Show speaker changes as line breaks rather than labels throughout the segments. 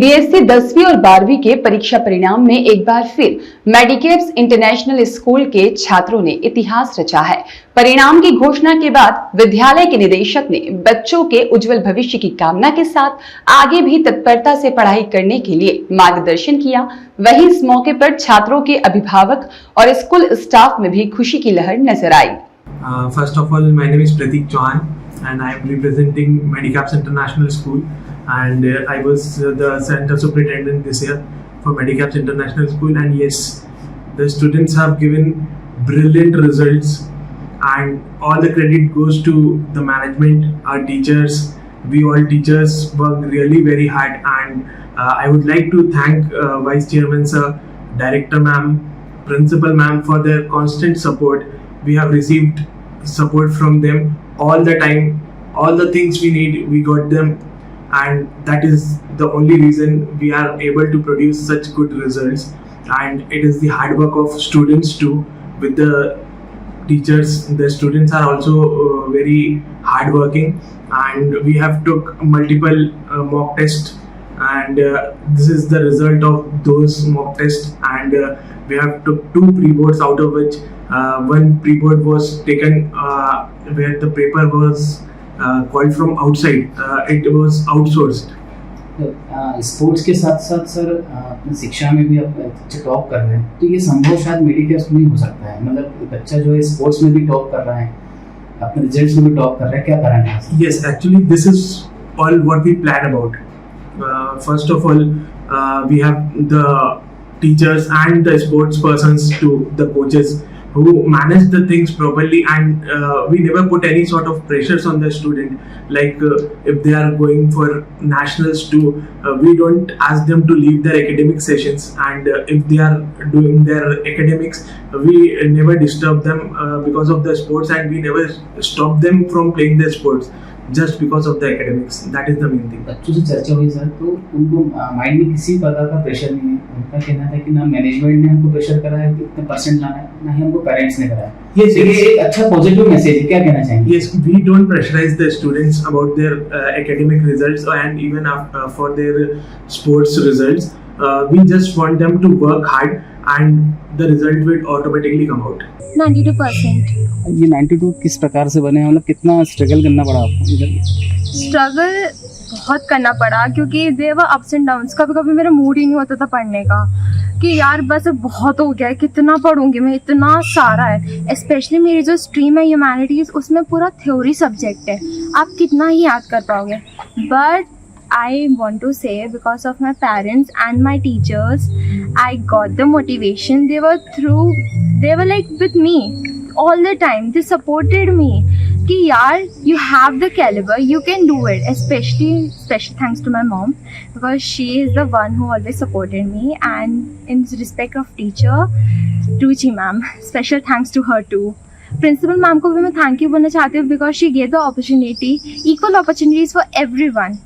CBSE 10वीं और 12वीं के परीक्षा परिणाम में एक बार फिर मेडिकेप्स इंटरनेशनल स्कूल के छात्रों ने इतिहास रचा है। परिणाम की घोषणा के बाद विद्यालय के निदेशक ने बच्चों के उज्जवल भविष्य की कामना के साथ आगे भी तत्परता से पढ़ाई करने के लिए मार्गदर्शन किया। वहीं इस मौके पर छात्रों के अभिभावक और स्कूल स्टाफ में भी खुशी की लहर नजर आई।
First of all, my name is Pratik Chauhan and I am representing Medicaps International School, and I was the center superintendent this year for Medicaps International School. And yes, the students have given brilliant results and all the credit goes to the management, our teachers. We all teachers work really very hard, and I would like to thank Vice Chairman Sir, Director Ma'am, Principal Ma'am for their constant support. We have received support from them all the time. All the things we need, we got them, and that is the only reason we are able to produce such good results. And it is the hard work of students too, with the teachers. The students are also very hardworking, and we have took multiple mock tests, and this is the result of those mock tests. And we have took 2 pre-boards, out of which one pre-board was taken where the paper was called from outside. It was outsourced.
Sports के साथ साथ sir अपनी शिक्षा में भी आप अच्छे top कर रहे हैं, तो ये संभव शायद मेडिकेप्स में ही हो सकता है। मतलब बच्चा जो है स्पोर्ट्स में भी टॉप कर रहा है, अपने रिजल्ट्स में भी टॉप कर रहा है, क्या कारण है?
Yes, actually this is all what we plan about. First of all, we have the teachers and the sports persons to the coaches who manage the things properly, and we never put any sort of pressures on the student. Like if they are going for nationals too, we don't ask them to leave their academic sessions, and if they are doing their academics, we never disturb them because of the sports, and we never stop them from playing their sports just because of the academics. That is the main thing.
बच्चों से चर्चा हुई sir, तो उनको mind में किसी प्रकार का प्रेशर नहीं है। उनका कहना था कि ना मैनेजमेंट ने हमको प्रेशर कराया कि इतने परसेंट लाना है, ना ही हमको पेरेंट्स ने कराया।
Yes,
ये एक अच्छा पॉजिटिव मैसेज है, क्या कहना चाहेंगे?
Yes, we don't pressurize the students about their academic results and even for their sports results. We just want them to work hard and the result will automatically come out.
92%।
ये 92 किस प्रकार से बने, मतलब कितना स्ट्रगल करना पड़ा आपको?
स्ट्रगल बहुत करना पड़ा, क्योंकि there were ups and downs. कभी कभी मेरा मूड ही नहीं होता था पढ़ने का, कि यार बस बहुत हो गया है, कितना पढ़ूंगी मैं, इतना सारा है। स्पेशली मेरी जो स्ट्रीम है ह्यूमैनिटीज़, उसमें पूरा थ्योरी सब्जेक्ट है, आप कितना ही याद कर पाओगे। But I want to say, because of my parents and my teachers, I got the motivation. They were like with me all the time. They supported me कि यार you have the caliber, you can do it. Especially thanks to my mom, because she is the one who always supported me. And in respect of teacher, Ruchi ma'am, special thanks to her too. Principal ma'am को भी मैं thank you बोलना चाहती हूँ, because she gave the opportunity, equal opportunities for everyone.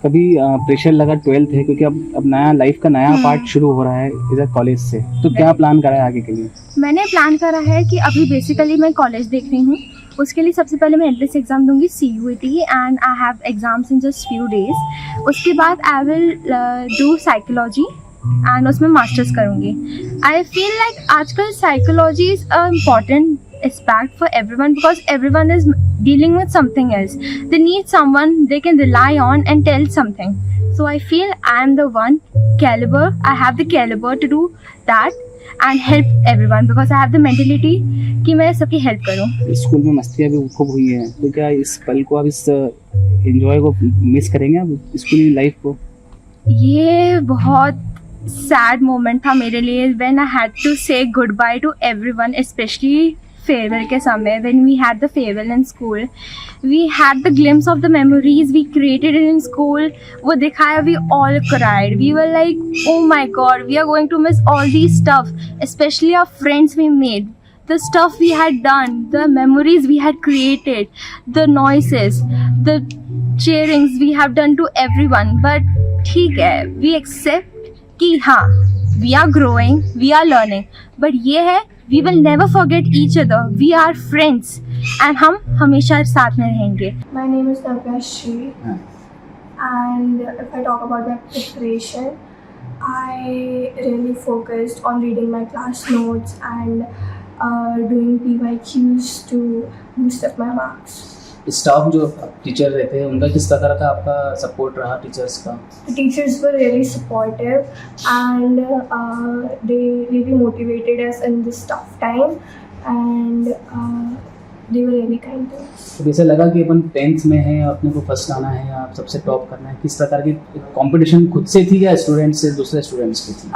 कभी pressure लगा 12th है, क्योंकि अब नया लाइफ का नया पार्ट शुरू हो रहा है इधर कॉलेज से, तो क्या प्लान करा है आगे के लिए?
मैंने प्लान करा है कि अभी बेसिकली मैं कॉलेज देख रही हूँ, उसके लिए सबसे पहले मैं एंट्रेंस एग्ज़ाम दूंगी CUET, and I have exams in just few days. उसके बाद I will do psychology and उसमें मास्टर्स करूँगी। आई फील लाइक आजकल psychology is a important aspect for everyone, because everyone is dealing with something else. They need someone they can rely on and tell something. So I feel I am the one caliber. I have the caliber to do that and help everyone, because I have the mentality कि मैं सबकी help करूँ।
School में मस्तियाँ भी खूब हुई हैं, तो क्या इस पल को आप, इस एंजॉय को मिस करेंगे आप, स्कूल लाइफ को?
ये बहुत सैड मोमेंट था मेरे लिए, when I had to say goodbye to everyone, especially farewell के समय, when we had the farewell in school, we had the glimpse of the memories we created in school. वो दिखाया, we all cried. We were like, oh my god, we are going to miss all these stuff, especially our friends we made, the stuff we had done, the memories we had created, the noises, the cheerings we have done to everyone. But ठीक है, we accept कि हाँ, we are growing, we are learning, but ये है, we will never forget each other. We are friends and हम हमेशा साथ में रहेंगे।
My name is Navya Shri. And if I talk about my preparation, I really focused on reading my class notes and doing PYQs to boost up my marks.
Staff जो teacher रहते हैं उनका किस तरह का आपका सपोर्ट रहा teachers का?
The teachers were really supportive and they really motivated us in this tough time and they were really kind to us.
तो जैसे लगा कि अपन 10th में है अपने को फर्स्ट आना है या सबसे टॉप करना है, किस प्रकार की कंपटीशन खुद से थी या स्टूडेंट्स से दूसरे स्टूडेंट्स की थी?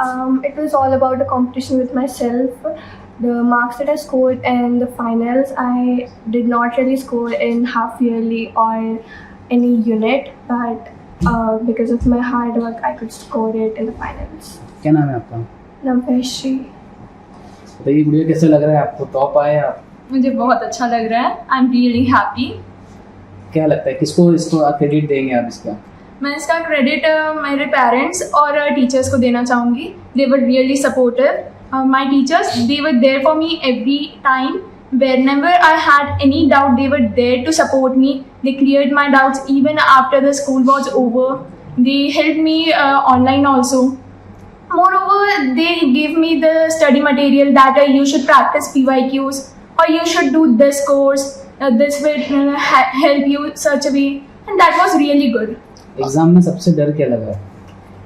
It was all about the competition with myself. The marks that I scored in the finals, I did not really score in half yearly or any unit, but because of my hard work, I could score it in the finals.
क्या नाम है आपका?
Navashri.
बताइए गुड़िया, कैसे लग रहा है आपको, टॉप आए आप?
मुझे बहुत अच्छा लग रहा है. I am really happy.
क्या लगता है किसको इसको क्रेडिट देंगे आप इसका?
मैं इसका क्रेडिट मेरे पेरेंट्स और टीचर्स को देना चाहूँगी. They were really supportive. My teachers, they were there for me every time. Whenever I had any doubt, they were there to support me. They cleared my doubts even after the school was over. They helped me online also. Moreover, they gave me the study material that you should practice PYQs or you should do this course. This will help you such a way. And that was really good.
Exam में सबसे डर क्या लगा?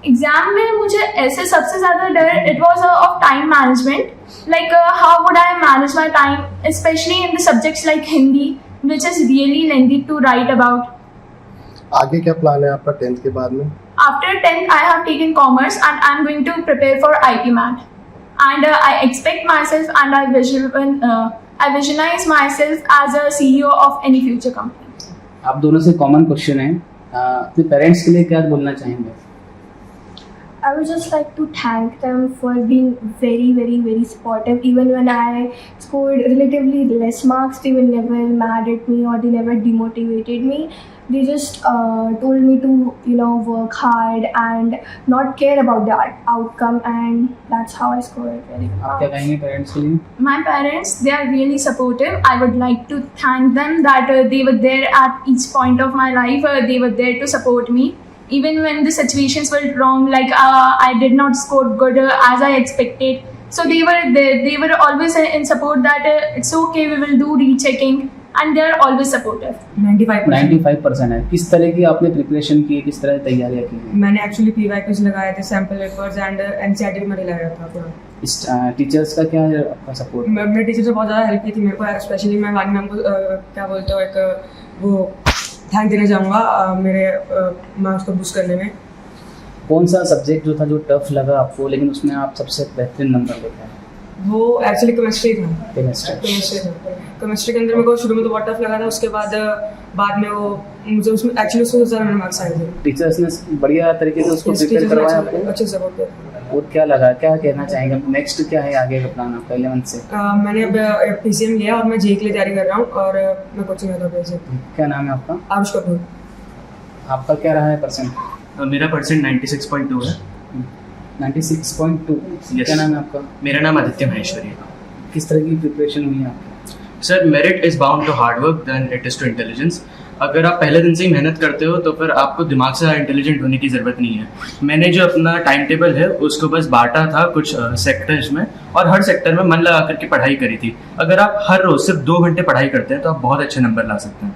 Exam में मुझे ऐसे सबसे ज़्यादा डर it was of time management. Like how would I manage my time especially in the subjects like Hindi which is really lengthy to write about.
आगे क्या प्लान है आपका 10th के बाद में?
After 10th I have taken commerce and I am going to prepare for IP MAT and I expect myself and I visualise myself as a CEO of any future company.
आप दोनों से common question है, अपने parents के लिए क्या बोलना चाहेंगे?
I would just like to thank them for being very, very, very supportive. Even when I scored relatively less marks, they were never mad at me or they never demotivated me. They just told me to, work hard and not care about the outcome, and that's how I scored very well.
आप क्या कहेंगे parents के लिए?
My parents, they are really supportive. I would like to thank them that they were there at each point of my life. They were there to support me. Even when the situations were wrong, like I did not score good as I expected. So they were there. They were always in support that it's okay, we will do rechecking. And they are always supportive.
95% है. किस तरह की आपने preparation की, किस तरह की तैयारियाँ की?
मैंने एक्चुअली PYQs लगाए थे, सैम्पल पेपर्स एंड NCERT में लगाया था पूरा.
इस टीचर्स का क्या है आपका सपोर्ट?
मेरे टीचर से बहुत ज़्यादा हेल्प की थी मेरे को. स्पेशली मैं वानी मैम को क्या बोलते हो एक वो थैंक देना चाहूँगा मेरे मार्क्स को बूस्ट करने में.
कौन सा सब्जेक्ट जो था जो टफ लगा आपको लेकिन उसमें आप सबसे बेहतरीन नंबर लेते हैं?
वो एक्चुअली केमिस्ट्री था. केमिस्ट्री के अंदर मेरे को शुरू में तो बहुत टफ लगा था. उसके बाद में वो मुझे उसमें एक्चुअली उसमें ज़्यादा मार्क्स आए थे.
टीचर्स ने बढ़िया तरीके से उसको प्रिपेयर करवाया आपको?
अच्छे से सपोर्ट किया.
और क्या लगा, क्या कहना चाहेंगे नेक्स्ट, क्या है आगे का प्लान आपका 11th से?
मैंने अब PCM लिया और मैं JEE के लिए तैयारी कर रहा हूँ और मैं कोचिंग में था.
क्या नाम है आपका?
आरुष कपूर.
आपका क्या रहा है परसेंट?
मेरा परसेंट 96.2 है.
96.2. क्या नाम है आपका?
मेरा नाम आदित्य महेश्वरी है.
किस तरह की प्रिपरेशन हुई है आपकी?
Sir, merit is bound to hard work than it is to intelligence. अगर आप पहले दिन से ही मेहनत करते हो तो फिर आपको दिमाग से इंटेलिजेंट होने की ज़रूरत नहीं है. मैंने जो अपना टाइम टेबल है उसको बस बांटा था कुछ सेक्टर्स में और हर सेक्टर में मन लगा करके पढ़ाई करी थी. अगर आप हर रोज़ सिर्फ 2 घंटे पढ़ाई करते हैं तो आप बहुत अच्छे नंबर ला सकते हैं.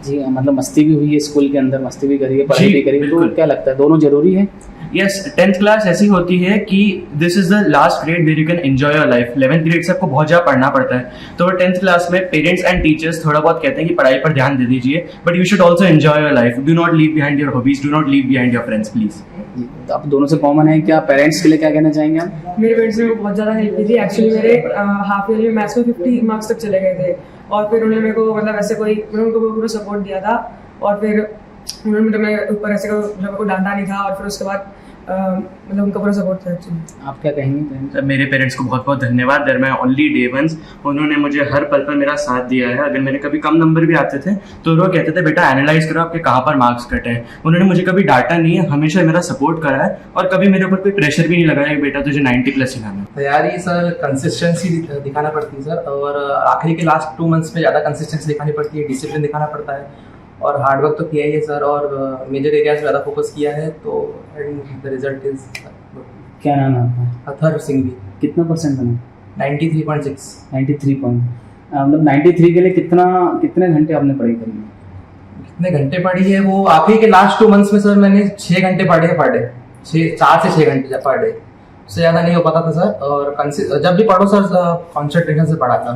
जी, मतलब मस्ती भी हुई है स्कूल के अंदर, मस्ती भी करी है, पढ़ाई भी करी है, तो क्या लगता है दोनों जरूरी है?
यस, 10th क्लास ऐसी होती है कि this is the last grade where you can enjoy your life. 11th grade से आपको बहुत ज़्यादा पढ़ना पड़ता है. तो 10th क्लास में पेरेंट्स एंड टीचर्स थोड़ा बहुत कहते हैं कि पढ़ाई पर ध्यान दे दीजिए, but you should also enjoy your life. Do not leave behind your hobbies, do not leave behind your friends please.
तो आप दोनों से कॉमन है, क्या पेरेंट्स के लिए क्या कहना चाहेंगे आप?
मेरे पेरेंट्स ने बहुत ज़्यादा हेल्प की थी. एक्चुअली मेरे हाफ ईयरली मैथ्स में 50 मार्क्स तक चले गए थे और फिर उन्होंने मेरे को मतलब ऐसे मैंने उनको पूरा सपोर्ट दिया था और फिर उन्होंने मेरे ऊपर ऐसे मेरे को डांटा नहीं था और फिर उसके बाद मतलब उनका पूरा सपोर्ट था एक्चुअली.
आप क्या कहेंगे?
सर, मेरे पेरेंट्स को बहुत बहुत धन्यवाद. There my only day once. उन्होंने मुझे हर पल पर मेरा साथ दिया है. अगर मेरे कभी कम नंबर भी आते थे तो वो कहते थे बेटा एनालाइज करो आपके कहाँ पर मार्क्स कटे हैं. उन्होंने मुझे कभी डांटा नहीं है, हमेशा मेरा सपोर्ट करा है और कभी मेरे ऊपर कोई प्रेशर भी नहीं लगाया कि बेटा तुझे 90+ ही लाना.
तैयारी सर कंसिस्टेंसी दिखाना पड़ती है सर, और आखिरी के लास्ट 2 मंथ्स में ज़्यादा कंसिस्टेंसी दिखानी पड़ती है, डिसिप्लिन दिखाना पड़ता है और हार्ड वर्क तो किया ही है सर, और मेजर एरियाज ज़्यादा फोकस किया है, तो द रिजल्ट इज
क्या नाम है आपका?
अथर सिंघवी।
कितना परसेंट बने?
93.6।
93 पॉइंट। मतलब 93 के लिए कितने घंटे आपने पढ़ाई करी है?
कितने घंटे पढ़ी है वो आखिरी के लास्ट 2 मंथ्स में सर मैंने 6 घंटे पढ़े हैं पर डे, 4 से 6 घंटे पर डे, उससे ज़्यादा नहीं हो पाता था सर। और जब भी पढ़ो सर कॉन्सेंट्रेशन से पढ़ा था,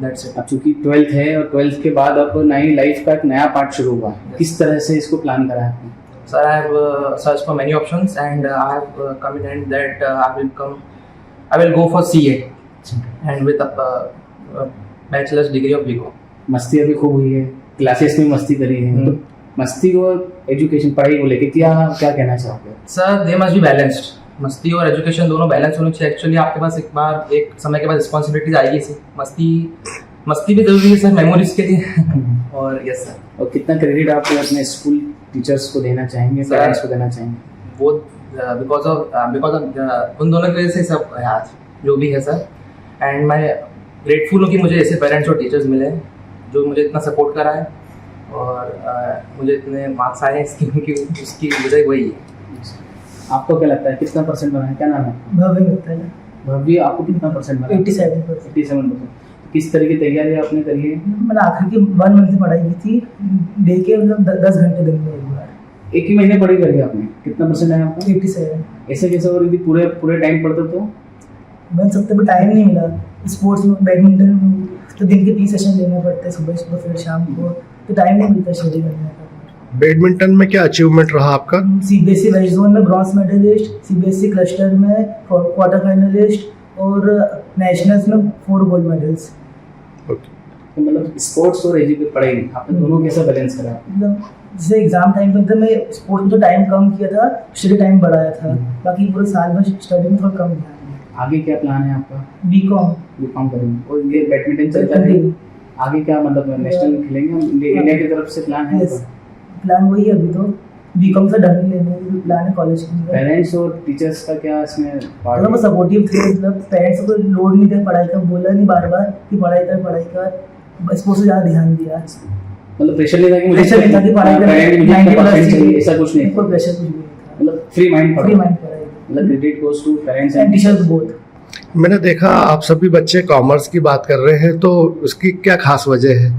दैट्स इट।
अब चूंकि 12th है और 12th के बाद अब नई लाइफ का एक नया पार्ट शुरू हुआ, किस तरह से इसको प्लान करा है आपने?
Sir, I have searched for many options and I have come in hand that I will go for CA and with a bachelor's degree of BCom.
मस्ती अभी खूब हुई है, क्लासेस में मस्ती करी है, तो मस्ती और एजुकेशन पढ़ाई को लेके क्या कहना चाहोगे?
Sir, they must be balanced. मस्ती और एजुकेशन दोनों बैलेंस होनी चाहिए। एक्चुअली आपके पास एक समय के बाद रिस्पॉन्सिबिलिटीज आएगी सी, मस्ती भी जरूरी है सर मेमोरीज के लिए। और यस सर।
और कितना क्रेडिट आप अपने स्कूल टीचर्स को देना चाहेंगे, पेरेंट्स को देना चाहेंगे?
वो बिकॉज ऑफ उन दोनों की वजह से सब है आज जो भी है सर। एंड मैं ग्रेटफुल हूँ कि मुझे ऐसे पेरेंट्स और टीचर्स मिले हैं जो मुझे इतना सपोर्ट करा है, और मुझे इतने मार्क्स आए हैं उसकी वजह वही है।
आपको क्या लगता है कितना परसेंट बना है? क्या नाम है? भव्य, आपको कितना परसेंट बना? 87%। किस तरह की तैयारी आपने करी है?
मैंने आखिर की 1 मंथ की पढ़ाई की थी, डे के मतलब 10 घंटे दिन में एक बार।
एक ही महीने पढ़ाई करी आपने? कितना परसेंट है आपका?
87।
ऐसे कैसे हो रही थी? पूरे टाइम पढ़ते तो?
मैंने सबसे भी टाइम नहीं मिला। स्पोर्ट्स में बैडमिंटन में तो दिन के 3 सेशन लेने पड़ते हैं, सुबह फिर शाम को, तो टाइम नहीं मिलता स्टडी करने का।
बैडमिंटन में क्या अचीवमेंट रहा आपका?
सीबीएसई वेस्ट जोन में ब्रॉन्ज मेडलिस्ट, सीबीएसई क्लस्टर में क्वार्टर फाइनलिस्ट और नेशनल्स में 4 गोल्ड मेडल्स।
तो मतलब स्पोर्ट्स और एजुकेशन पढ़ाई आपने दोनों कैसा बैलेंस करा?
मतलब जैसे एग्जाम टाइम पर तो मैं स्पोर्ट्स में तो टाइम कम किया था, स्टडी टाइम बढ़ाया था, बाकी पूरे साल में स्टडी में थोड़ा कम ध्यान दिया।
आगे क्या प्लान है आपका?
बीकॉम
करेंगे। और ये बैडमिंटन चलता है, आगे क्या मतलब नेशनल खेलेंगे इंडिया की तरफ से प्लान है?
प्लान वही है, अभी तो बीकॉम से डन लेने का प्लान है कॉलेज के।
पेरेंट्स और टीचर्स का क्या इसमें पार्ट?
मतलब सपोर्टिव थे, मतलब पेरेंट्स को लोड नहीं दिया पढ़ाई का, बोला नहीं बार कि पढ़ाई कर, स्पोर्ट्स से ज़्यादा ध्यान दिया।
मतलब प्रेशर नहीं था कि मुझे
पढ़ाई कर,
ऐसा कुछ नहीं,
कोई प्रेशर कुछ नहीं था,
मतलब फ्री माइंड
पढ़ाई।
मतलब credit goes to parents
and teachers both.
मैंने देखा आप सभी बच्चे कॉमर्स की बात कर रहे हैं, तो उसकी क्या खास वजह है?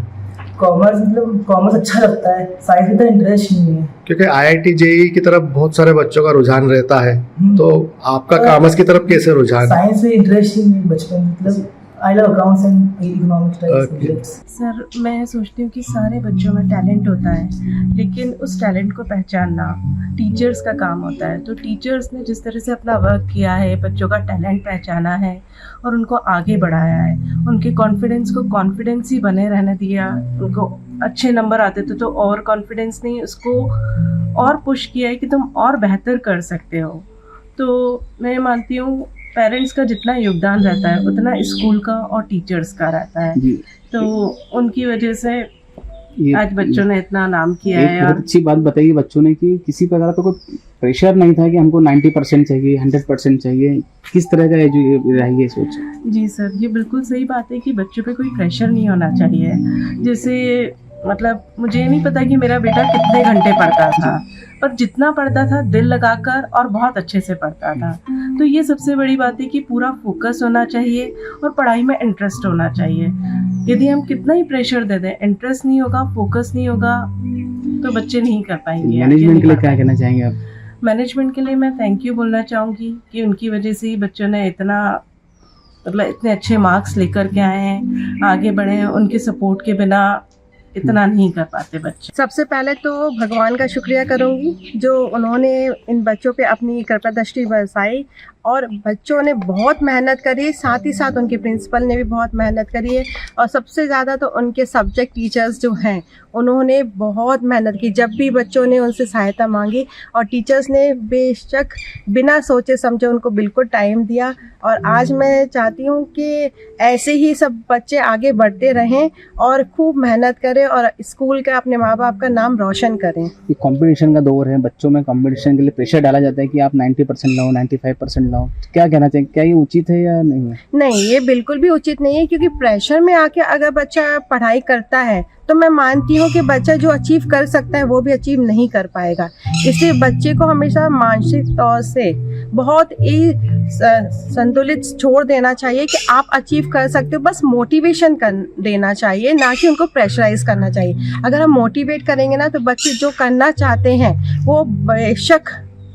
कॉमर्स अच्छा लगता है, साइंस में तो इंटरेस्ट नहीं है।
क्योंकि IIT JEE की तरफ बहुत सारे बच्चों का रुझान रहता है, तो आपका कॉमर्स की तरफ कैसे रुझान?
साइंस में इंटरेस्ट ही नहीं बचपन, मतलब I love accounts and economics type subjects.
Sir, मैं सोचती हूँ कि सारे बच्चों में टैलेंट होता है, लेकिन उस टैलेंट को पहचानना टीचर्स का काम होता है। तो टीचर्स ने जिस तरह से अपना वर्क किया है, बच्चों का टैलेंट पहचाना है और उनको आगे बढ़ाया है, उनके कॉन्फिडेंस को कॉन्फिडेंस ही बने रहने दिया। उनको अच्छे नंबर आते थे तो और कॉन्फिडेंस नहीं, उसको और पुश किया है कि तुम और बेहतर कर सकते हो। तो मैं मानती हूँ पेरेंट्स का जितना योगदान रहता है उतना स्कूल का और टीचर्स का रहता है। तो उनकी वजह से आज बच्चों ने इतना नाम किया है।
बहुत अच्छी बात बताई बच्चों ने कि किसी प्रकार का कोई प्रेशर नहीं था कि हमको 90% चाहिए, 100% चाहिए। किस तरह का रही है सोच?
जी सर, ये बिल्कुल सही बात है कि बच्चों पे कोई प्रेशर नहीं होना चाहिए। जैसे मतलब मुझे नहीं पता कि मेरा बेटा कितने घंटे पढ़ता था, पर जितना पढ़ता था दिल लगाकर और बहुत अच्छे से पढ़ता था। तो ये सबसे बड़ी बात है कि पूरा फोकस होना चाहिए और पढ़ाई में इंटरेस्ट होना चाहिए। यदि हम कितना ही प्रेशर दे दें, इंटरेस्ट नहीं होगा, फोकस नहीं होगा, तो बच्चे नहीं कर पाएंगे।
मैनेजमेंट के लिए क्या कहना चाहेंगे आप?
मैनेजमेंट के लिए मैं थैंक यू बोलना चाहूँगी कि उनकी वजह से ही बच्चों ने इतना मतलब इतने अच्छे मार्क्स लेकर के आए हैं, आगे बढ़े हैं। उनके सपोर्ट के बिना इतना नहीं कर पाते बच्चे।
सबसे पहले तो भगवान का शुक्रिया करूंगी जो उन्होंने इन बच्चों पे अपनी कृपा दृष्टि बरसाई और बच्चों ने बहुत मेहनत करी, साथ ही साथ उनके प्रिंसिपल ने भी बहुत मेहनत करी है और सबसे ज़्यादा तो उनके सब्जेक्ट टीचर्स जो हैं उन्होंने बहुत मेहनत की। जब भी बच्चों ने उनसे सहायता मांगी और टीचर्स ने बेशक बिना सोचे समझे उनको बिल्कुल टाइम दिया। और आज मैं चाहती हूँ कि ऐसे ही सब बच्चे आगे बढ़ते रहें और खूब मेहनत करें और स्कूल का अपने माँ बाप का नाम रोशन करें।
कंपटीशन का दौर है, बच्चों में कंपटीशन के लिए प्रेशर डाला जाता है कि आप 90% लाओ, 95% लाओ। वाला हूँ। क्या कहना चाहिए, क्या ये उचित है या नहीं है?
नहीं, ये बिल्कुल भी उचित नहीं है, क्योंकि प्रेशर में आके अगर बच्चा पढ़ाई करता है तो मैं मानती हूँ कि बच्चा जो अचीव कर सकता है वो भी अचीव नहीं कर पाएगा। इसलिए बच्चे को हमेशा मानसिक तौर से बहुत ही संतुलित छोड़ देना चाहिए कि आप अचीव कर सकते हो, बस मोटिवेशन कर देना चाहिए, ना कि उनको प्रेशराइज करना चाहिए। अगर हम मोटिवेट करेंगे ना तो बच्चे जो करना चाहते हैं वो बेशक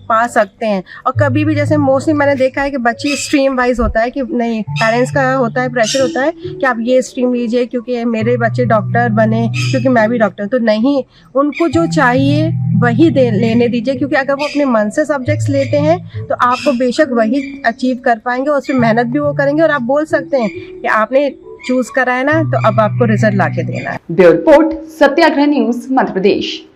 पा सकते हैं। और कभी भी जैसे मोस्टली मैंने देखा है कि बच्चे स्ट्रीम वाइज होता है कि नहीं, पेरेंट्स का होता है, प्रेशर होता है कि आप ये स्ट्रीम लीजिए क्योंकि मेरे बच्चे डॉक्टर बने, क्योंकि मैं भी डॉक्टर। तो नहीं, उनको जो चाहिए वही लेने दीजिए, क्योंकि अगर वो अपने मन से सब्जेक्ट्स लेते हैं तो आपको बेशक वही अचीव कर पाएंगे और उसमें मेहनत भी वो करेंगे और आप बोल सकते हैं कि आपने चूज करा है ना, तो अब आपको रिजल्ट ला के देना है।
ब्यूरो रिपोर्ट, सत्याग्रह न्यूज, मध्य प्रदेश।